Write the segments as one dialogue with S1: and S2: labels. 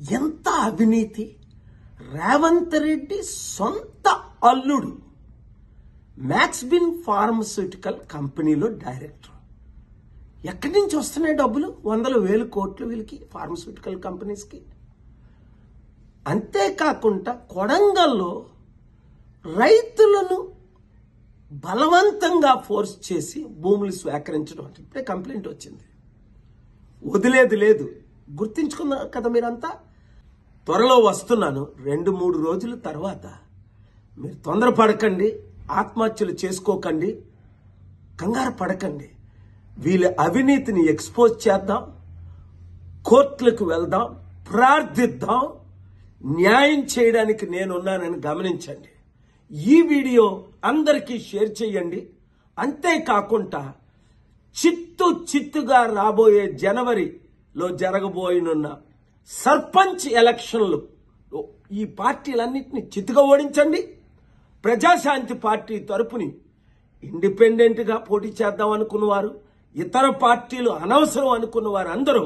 S1: ఎంత అవినీతి! రేవంత్ రెడ్డి సొంత అల్లుడు మ్యాక్స్బిన్ ఫార్మస్యూటికల్ కంపెనీలో డైరెక్టర్. ఎక్కడి నుంచి వస్తున్నాయి డబ్బులు? 100,000 కోట్లు వీళ్ళకి, ఫార్మస్యూటికల్ కంపెనీస్కి. అంతేకాకుండా కొడంగల్లో రైతులను బలవంతంగా ఫోర్స్ చేసి భూములు స్వీకరించడం అంటే ఇప్పుడే కంప్లైంట్ వచ్చింది. వదిలేది లేదు. గుర్తించుకున్నారు కదా మీరంతా. త్వరలో వస్తున్నాను. 2-3 రోజుల తర్వాత మీరు తొందరపడకండి, ఆత్మహత్యలు చేసుకోకండి, కంగారు పడకండి. వీళ్ళ అవినీతిని ఎక్స్పోజ్ చేద్దాం, కోర్టులకు వెళ్దాం, ప్రార్థిద్దాం. న్యాయం చేయడానికి నేనున్నానని గమనించండి. ఈ వీడియో అందరికీ షేర్ చేయండి. అంతేకాకుండా చిత్తుగా రాబోయే జనవరిలో జరగబోయనున్న సర్పంచ్ ఎలక్షన్లు ఈ పార్టీలన్నింటినీ చిత్తుగా ఓడించండి. ప్రజాశాంతి పార్టీ తరపుని ఇండిపెండెంట్గా పోటీ చేద్దాం అనుకున్నవారు, ఇతర పార్టీలు అనవసరం అనుకున్నవారు అందరూ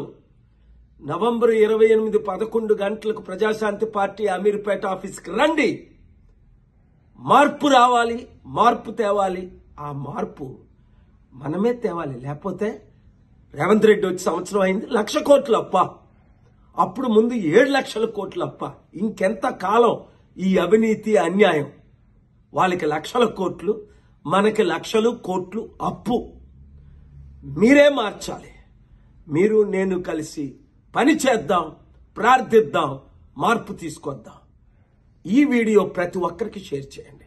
S1: నవంబర్ 28 11 గంటలకు ప్రజాశాంతి పార్టీ అమీర్పేట ఆఫీస్కి రండి. మార్పు రావాలి, మార్పు తేవాలి. ఆ మార్పు మనమే తేవాలి. లేకపోతే రేవంత్ రెడ్డి వచ్చి సంవత్సరం అయింది, 1,00,000 కోట్లు అప్ప. అప్పుడు ముందు 7,00,000 కోట్లు అప్ప. ఇంకెంత కాలం ఈ అవినీతి అన్యాయం? వాళ్ళకి 1,00,000 కోట్లు, మనకి 1,00,000 కోట్లు అప్పు. మీరే మార్చాలి. మీరు నేను కలిసి పని చేద్దాం, ప్రార్థిద్దాం, మార్పు తీసుకొద్దాం. ఈ వీడియో ప్రతి ఒక్కరికి షేర్ చేయండి.